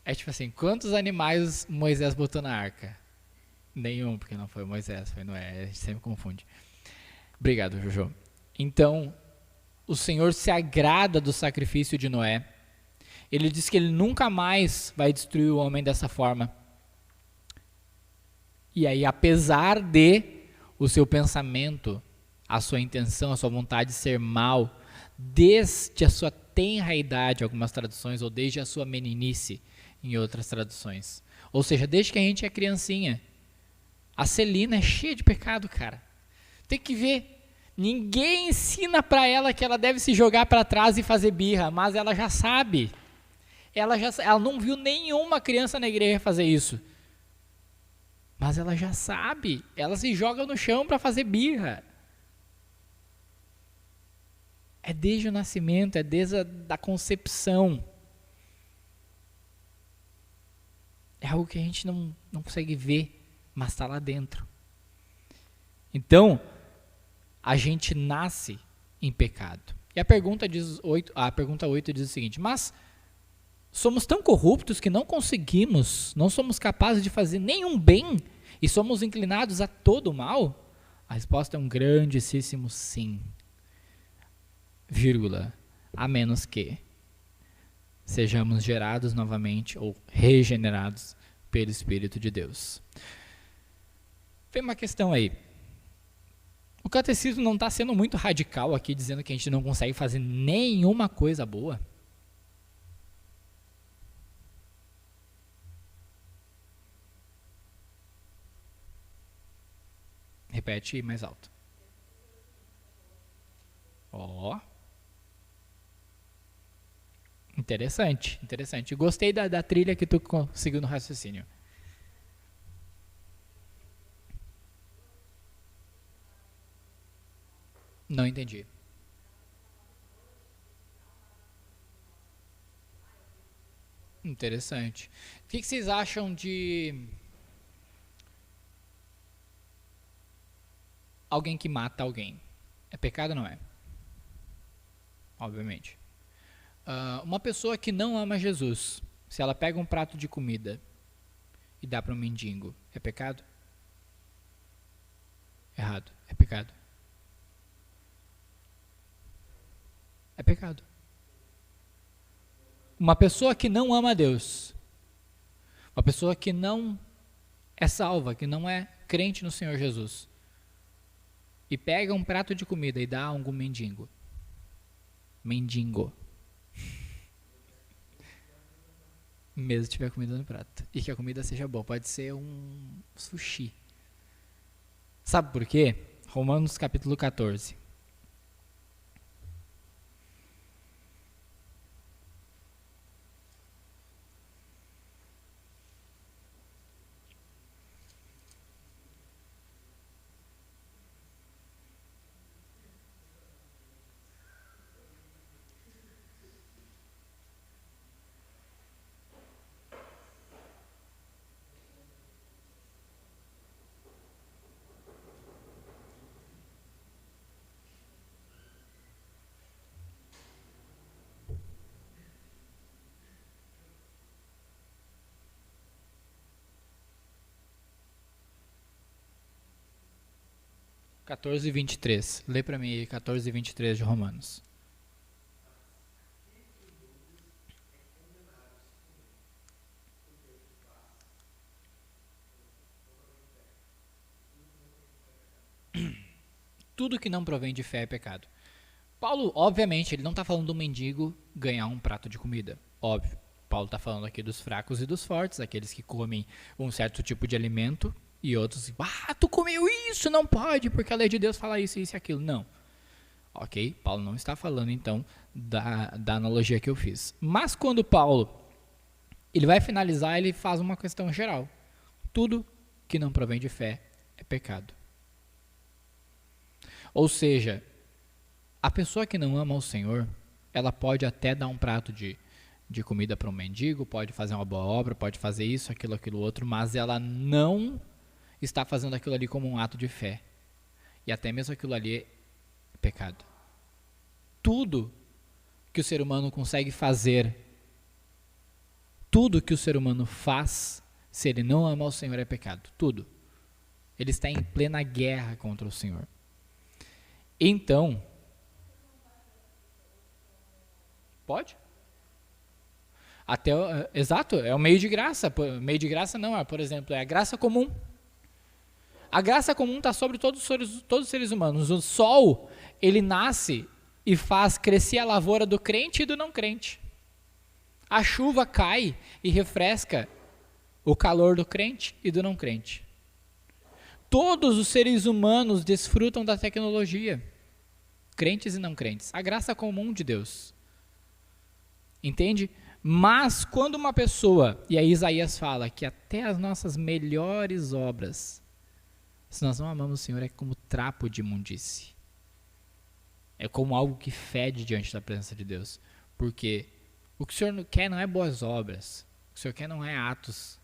É tipo assim, quantos animais Moisés botou na arca? Nenhum, porque não foi Moisés, foi Noé. A gente sempre confunde. Obrigado, Jojo. Então, o Senhor se agrada do sacrifício de Noé. Ele diz que ele nunca mais vai destruir o homem dessa forma. E aí, apesar de o seu pensamento, a sua intenção, a sua vontade ser mal, desde a sua tenra idade, algumas traduções, ou desde a sua meninice, em outras traduções. Ou seja, desde que a gente é criancinha. A Celina é cheia de pecado, cara. Tem que ver. Ninguém ensina pra ela que ela deve se jogar pra trás e fazer birra, mas ela já sabe. Ela não viu nenhuma criança na igreja fazer isso. Mas ela já sabe. Ela se joga no chão pra fazer birra. É desde o nascimento, é desde a concepção. É algo que a gente não consegue ver, mas está lá dentro. Então, a gente nasce em pecado. E a pergunta 8 diz o seguinte: mas somos tão corruptos que não somos capazes de fazer nenhum bem e somos inclinados a todo o mal? A resposta é um grandíssimo sim. Vírgula, a menos que sejamos gerados novamente ou regenerados pelo Espírito de Deus. Tem uma questão aí. O catecismo não está sendo muito radical aqui, dizendo que a gente não consegue fazer nenhuma coisa boa? Repete mais alto. Ó. Interessante, interessante. Gostei da trilha que tu conseguiu no raciocínio. Não entendi. Interessante. O que vocês acham de alguém que mata alguém? É pecado ou não é? Obviamente. Uma pessoa que não ama Jesus, se ela pega um prato de comida e dá para um mendigo, é pecado? Errado. É pecado. É pecado. Uma pessoa que não ama Deus, uma pessoa que não é salva, que não é crente no Senhor Jesus, e pega um prato de comida e dá a algum mendigo. Mesmo se tiver comida no prato. E que a comida seja boa. Pode ser um sushi. Sabe por quê? Romanos capítulo 14. 14 e 23. Lê para mim aí 14 e 23 de Romanos. Tudo que não provém de fé é pecado. Paulo, obviamente, ele não está falando do mendigo ganhar um prato de comida. Óbvio. Paulo está falando aqui dos fracos e dos fortes, aqueles que comem um certo tipo de alimento e outros, tu comeu isso, não pode, porque a lei de Deus fala isso, isso e aquilo. Não. Ok? Paulo não está falando, então, da analogia que eu fiz. Mas quando Paulo ele vai finalizar, ele faz uma questão geral. Tudo que não provém de fé é pecado. Ou seja, a pessoa que não ama o Senhor, ela pode até dar um prato de comida para um mendigo, pode fazer uma boa obra, pode fazer isso, aquilo outro, mas ela não está fazendo aquilo ali como um ato de fé. E até mesmo aquilo ali é pecado. Tudo que o ser humano consegue fazer, tudo que o ser humano faz, se ele não ama o Senhor, é pecado. Tudo. Ele está em plena guerra contra o Senhor. Então, pode? Exato, é o meio de graça. Meio de graça não, por exemplo, é a graça comum. A graça comum está sobre todos os seres humanos. O sol, ele nasce e faz crescer a lavoura do crente e do não crente. A chuva cai e refresca o calor do crente e do não crente. Todos os seres humanos desfrutam da tecnologia, crentes e não crentes. A graça comum de Deus. Entende? Mas quando uma pessoa, e aí Isaías fala que até as nossas melhores obras, se nós não amamos o Senhor, é como trapo de imundície. É como algo que fede diante da presença de Deus. Porque o que o Senhor quer não é boas obras. O que o Senhor quer não é atos.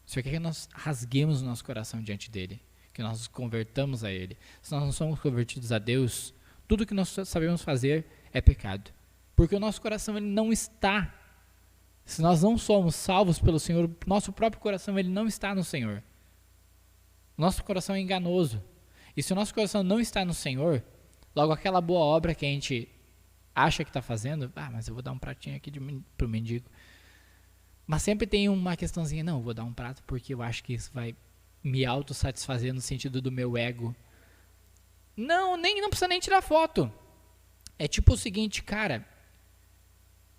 O Senhor quer que nós rasguemos o nosso coração diante dEle. Que nós nos convertamos a Ele. Se nós não somos convertidos a Deus, tudo que nós sabemos fazer é pecado. Porque o nosso coração ele não está. Se nós não somos salvos pelo Senhor, nosso próprio coração ele não está no Senhor. Nosso coração é enganoso. E se o nosso coração não está no Senhor, logo aquela boa obra que a gente acha que está fazendo, mas eu vou dar um pratinho aqui para o mendigo. Mas sempre tem uma questãozinha, não, eu vou dar um prato porque eu acho que isso vai me autossatisfazer no sentido do meu ego. Não precisa nem tirar foto. É tipo o seguinte, cara,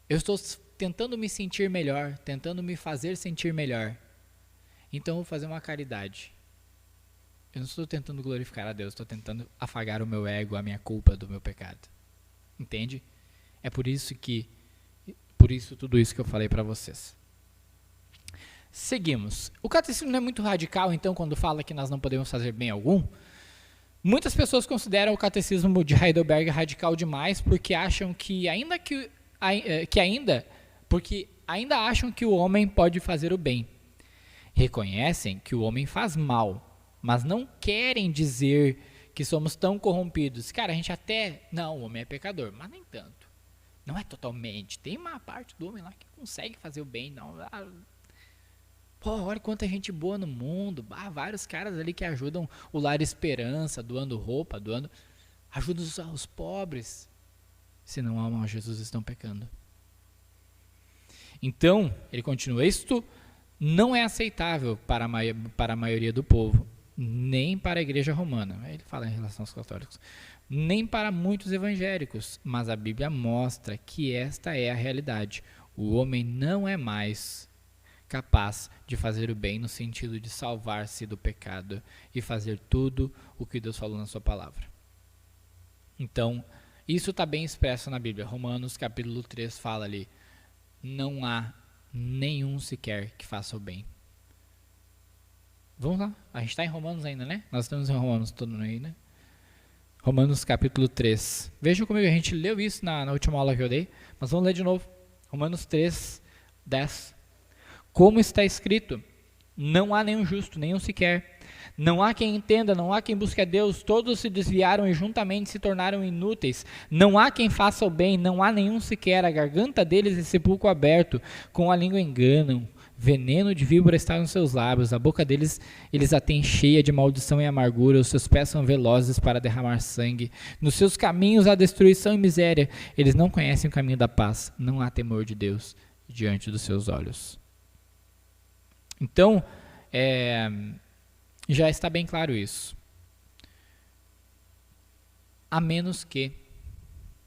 eu estou tentando me sentir melhor, tentando me fazer sentir melhor. Então eu vou fazer uma caridade. Eu não estou tentando glorificar a Deus, estou tentando afagar o meu ego, a minha culpa do meu pecado. Entende? É por isso tudo isso que eu falei para vocês. Seguimos. O catecismo não é muito radical, então, quando fala que nós não podemos fazer bem algum. Muitas pessoas consideram o catecismo de Heidelberg radical demais, porque acham que ainda acham que o homem pode fazer o bem. Reconhecem que o homem faz mal, mas não querem dizer que somos tão corrompidos. Cara, a gente o homem é pecador, mas nem tanto. Não é totalmente. Tem uma parte do homem lá que consegue fazer o bem, não. Olha quanta gente boa no mundo. Vários caras ali que ajudam o Lar Esperança, doando roupa, ajudam os pobres. Se não amam a Jesus, estão pecando. Então, ele continua, isto não é aceitável para a maioria do povo, nem para a igreja romana. Ele fala em relação aos católicos. Nem para muitos evangélicos, mas a Bíblia mostra que esta é a realidade. O homem não é mais capaz de fazer o bem no sentido de salvar-se do pecado e fazer tudo o que Deus falou na sua palavra. Então, isso está bem expresso na Bíblia. Romanos capítulo 3 fala ali, não há nenhum sequer que faça o bem. Vamos lá, a gente está em Romanos ainda, né? Nós estamos em Romanos todo mundo aí, né? Romanos capítulo 3. Vejam comigo, a gente leu isso na última aula que eu dei, mas vamos ler de novo. Romanos 3, 10. Como está escrito, não há nenhum justo, nenhum sequer. Não há quem entenda, não há quem busque a Deus, todos se desviaram e juntamente se tornaram inúteis. Não há quem faça o bem, não há nenhum sequer, a garganta deles é sepulcro aberto, com a língua enganam, veneno de víbora está nos seus lábios, a boca deles eles a têm cheia de maldição e amargura, os seus pés são velozes para derramar sangue, nos seus caminhos há destruição e miséria, eles não conhecem o caminho da paz, não há temor de Deus diante dos seus olhos. Então, já está bem claro isso. A menos que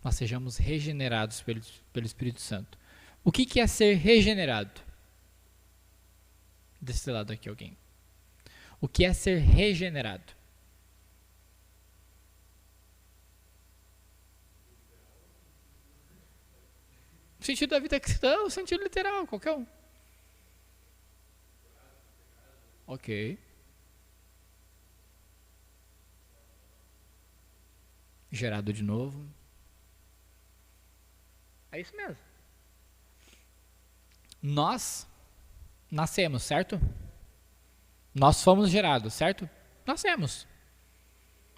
nós sejamos regenerados pelo Espírito Santo. O que é ser regenerado? Desse lado aqui alguém. O que é ser regenerado? O sentido da vida cristã, o sentido literal, qualquer um. Ok. Gerado de novo. É isso mesmo. Nós nascemos, certo? Nós fomos gerados, certo? Nascemos.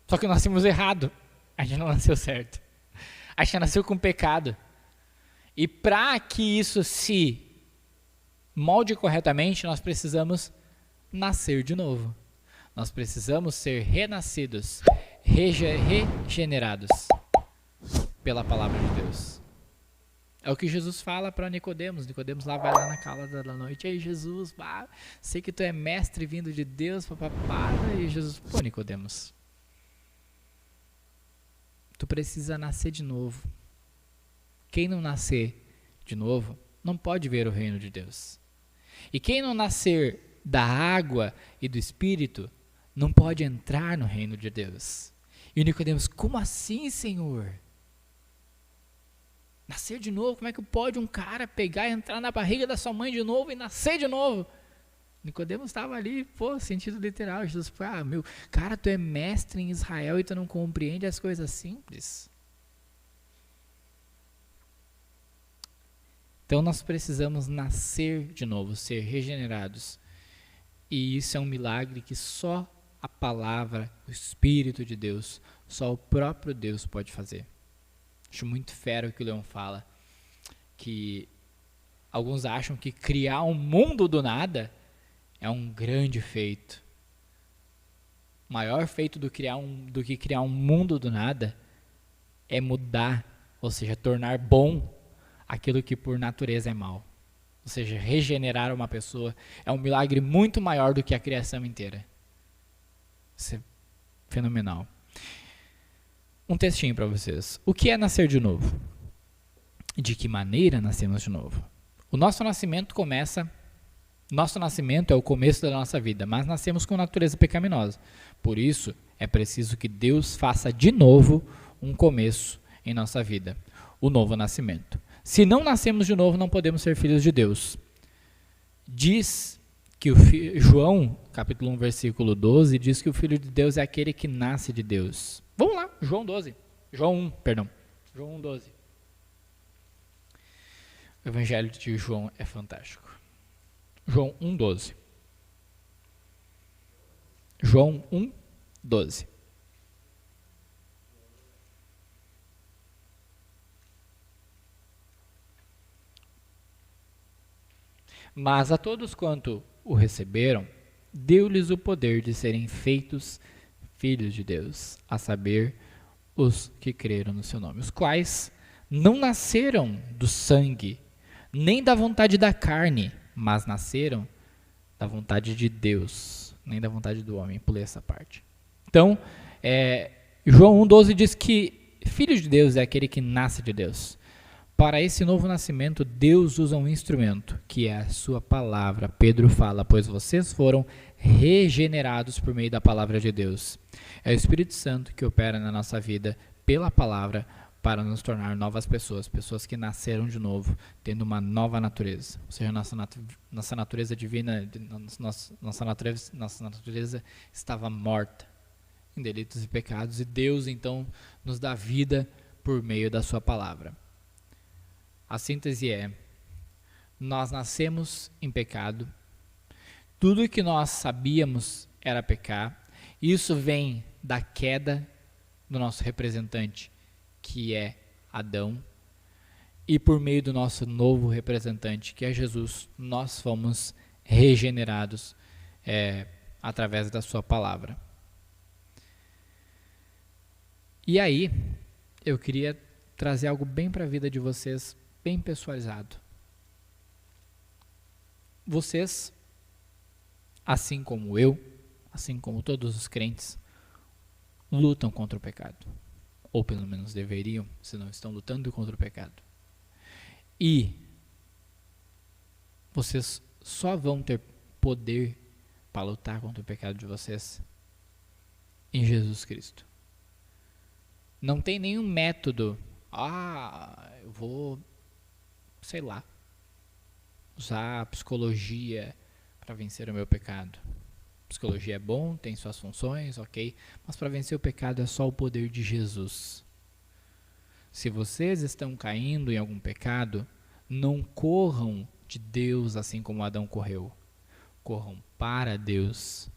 Só que nascemos errado. A gente não nasceu certo. A gente nasceu com pecado. E para que isso se molde corretamente, nós precisamos nascer de novo. Nós precisamos ser renascidos, regenerados pela palavra de Deus. É o que Jesus fala para Nicodemos. Nicodemos lá vai lá na calada da noite. Ei, Jesus, sei que tu é mestre vindo de Deus, papapá. E Jesus, pô, Nicodemos, tu precisa nascer de novo. Quem não nascer de novo, não pode ver o reino de Deus. E quem não nascer da água e do Espírito, não pode entrar no reino de Deus. E Nicodemos, como assim, Senhor? Nascer de novo? Como é que pode um cara pegar e entrar na barriga da sua mãe de novo e nascer de novo? Nicodemos estava ali, sentido literal. Jesus falou, meu, cara, tu é mestre em Israel e tu não compreende as coisas simples. Então nós precisamos nascer de novo, ser regenerados. E isso é um milagre que só a palavra, o Espírito de Deus, só o próprio Deus pode fazer. Acho muito fera o que o Leão fala, que alguns acham que criar um mundo do nada é um grande feito. O maior feito do que criar um mundo do nada é mudar, ou seja, tornar bom aquilo que por natureza é mal. Ou seja, regenerar uma pessoa é um milagre muito maior do que a criação inteira. Isso é fenomenal. Um textinho para vocês. O que é nascer de novo? De que maneira nascemos de novo? O nosso nascimento é o começo da nossa vida, mas nascemos com natureza pecaminosa. Por isso, é preciso que Deus faça de novo um começo em nossa vida, o novo nascimento. Se não nascemos de novo, não podemos ser filhos de Deus. Diz que João, capítulo 1, versículo 12, diz que o Filho de Deus é aquele que nasce de Deus. Vamos lá, João 1, 12. O Evangelho de João é fantástico. João 1, 12. João 1, 12. Mas a todos quanto o receberam, deu-lhes o poder de serem feitos filhos de Deus, a saber, os que creram no seu nome, os quais não nasceram do sangue, nem da vontade da carne, mas nasceram da vontade de Deus, nem da vontade do homem. Pulei essa parte. Então, João 1,12 diz que filho de Deus é aquele que nasce de Deus. Para esse novo nascimento, Deus usa um instrumento, que é a sua palavra. Pedro fala, pois vocês foram regenerados por meio da palavra de Deus. É o Espírito Santo que opera na nossa vida pela palavra para nos tornar novas pessoas, pessoas que nasceram de novo, tendo uma nova natureza. Ou seja, nossa natureza divina, nossa natureza estava morta em delitos e pecados, e Deus então nos dá vida por meio da sua palavra. A síntese é: nós nascemos em pecado, tudo o que nós sabíamos era pecar, isso vem da queda do nosso representante, que é Adão, e por meio do nosso novo representante, que é Jesus, nós fomos regenerados através da sua palavra. E aí, eu queria trazer algo bem para a vida de vocês, bem pessoalizado. Vocês, assim como eu, assim como todos os crentes, lutam contra o pecado. Ou pelo menos deveriam, se não estão lutando contra o pecado. E vocês só vão ter poder para lutar contra o pecado de vocês em Jesus Cristo. Não tem nenhum método, eu vou, sei lá, usar a psicologia para vencer o meu pecado. Psicologia é bom, tem suas funções, ok, mas para vencer o pecado é só o poder de Jesus. Se vocês estão caindo em algum pecado, não corram de Deus assim como Adão correu. Corram para Deus,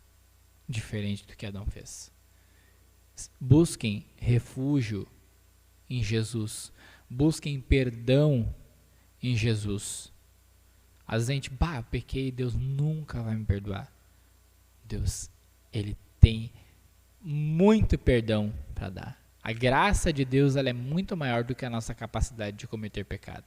diferente do que Adão fez. Busquem refúgio em Jesus. Busquem perdão em Jesus. Às vezes a gente, eu pequei, Deus nunca vai me perdoar. Deus, Ele tem muito perdão para dar. A graça de Deus, ela é muito maior do que a nossa capacidade de cometer pecado.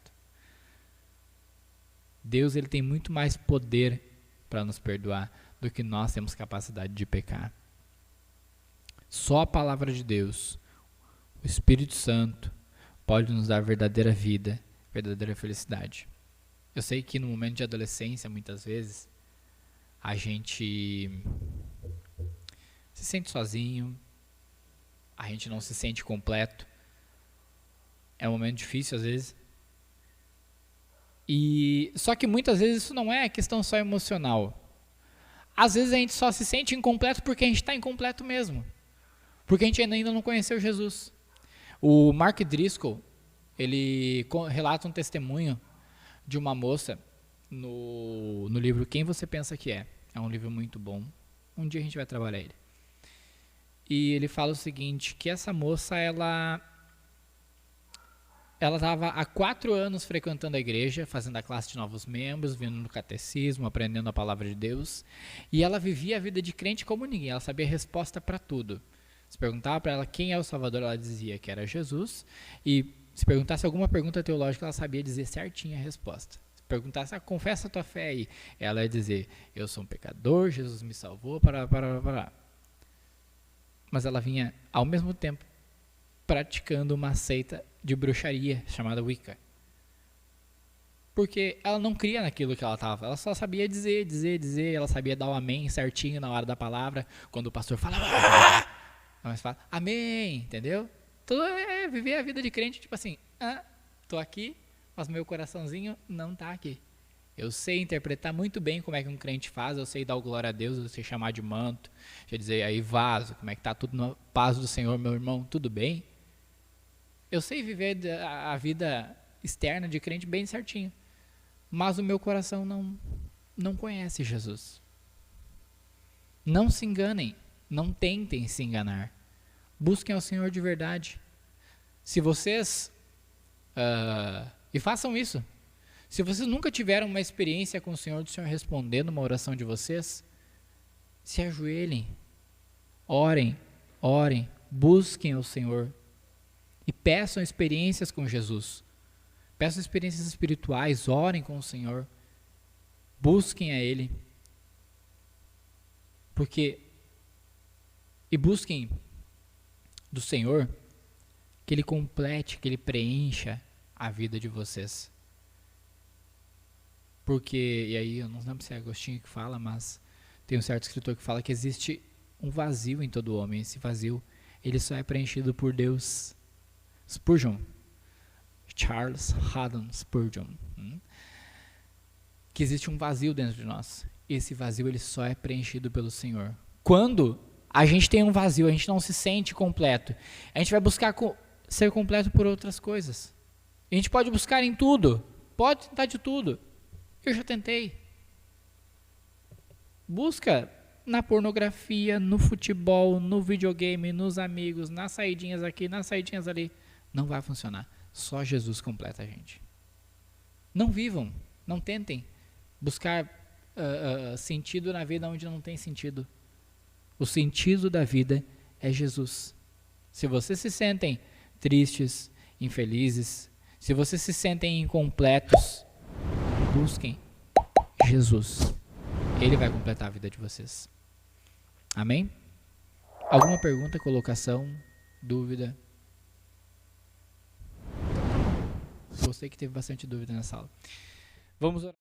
Deus, Ele tem muito mais poder para nos perdoar do que nós temos capacidade de pecar. Só a palavra de Deus, o Espírito Santo, pode nos dar verdadeira vida, verdadeira felicidade. Eu sei que no momento de adolescência, muitas vezes, a gente se sente sozinho, a gente não se sente completo. É um momento difícil às vezes. Só que muitas vezes isso não é questão só emocional. Às vezes a gente só se sente incompleto porque a gente está incompleto mesmo. Porque a gente ainda não conheceu Jesus. O Mark Driscoll, ele relata um testemunho de uma moça no livro Quem Você Pensa Que É. É um livro muito bom. Um dia a gente vai trabalhar ele. E ele fala o seguinte, que essa moça, ela estava há 4 anos frequentando a igreja, fazendo a classe de novos membros, vindo no catecismo, aprendendo a palavra de Deus. E ela vivia a vida de crente como ninguém. Ela sabia a resposta para tudo. Se perguntava para ela quem é o Salvador, ela dizia que era Jesus. E se perguntasse alguma pergunta teológica, ela sabia dizer certinho a resposta. Se perguntasse, confessa a tua fé aí, ela ia dizer, eu sou um pecador, Jesus me salvou, Mas ela vinha, ao mesmo tempo, praticando uma seita de bruxaria chamada Wicca. Porque ela não cria naquilo que ela estava, ela só sabia dizer, ela sabia dar o amém certinho na hora da palavra, quando o pastor falava, mas fala, amém, entendeu? Tudo é viver a vida de crente, tipo assim, tô aqui, mas meu coraçãozinho não tá aqui. Eu sei interpretar muito bem como é que um crente faz, eu sei dar o glória a Deus, eu sei chamar de manto, já dizer aí vaso, como é que tá tudo na paz do Senhor, meu irmão, tudo bem? Eu sei viver a vida externa de crente bem certinho, mas o meu coração não conhece Jesus. Não se enganem, não tentem se enganar. Busquem ao Senhor de verdade. Se vocês, e façam isso, se vocês nunca tiveram uma experiência com o Senhor, do Senhor respondendo uma oração de vocês, se ajoelhem, orem, busquem ao Senhor e peçam experiências com Jesus. Peçam experiências espirituais, orem com o Senhor, busquem a Ele, e busquem do Senhor que Ele complete, que Ele preencha a vida de vocês. Porque, e aí eu não lembro se é Agostinho que fala, mas tem um certo escritor que fala que existe um vazio em todo homem. Esse vazio, ele só é preenchido por Deus. Spurgeon, Charles Haddon Spurgeon, que existe um vazio dentro de nós. Esse vazio, ele só é preenchido pelo Senhor. Quando a gente tem um vazio, a gente não se sente completo, a gente vai buscar ser completo por outras coisas. A gente pode buscar em tudo, pode tentar de tudo. Eu já tentei. Busca na pornografia, no futebol, no videogame, nos amigos, nas saidinhas aqui, nas saidinhas ali. Não vai funcionar. Só Jesus completa a gente. Não vivam, não tentem buscar sentido na vida onde não tem sentido. O sentido da vida é Jesus. Se vocês se sentem tristes, infelizes, se vocês se sentem incompletos, busquem Jesus. Ele vai completar a vida de vocês. Amém? Alguma pergunta, colocação, dúvida? Gostei que teve bastante dúvida na sala. Vamos orar.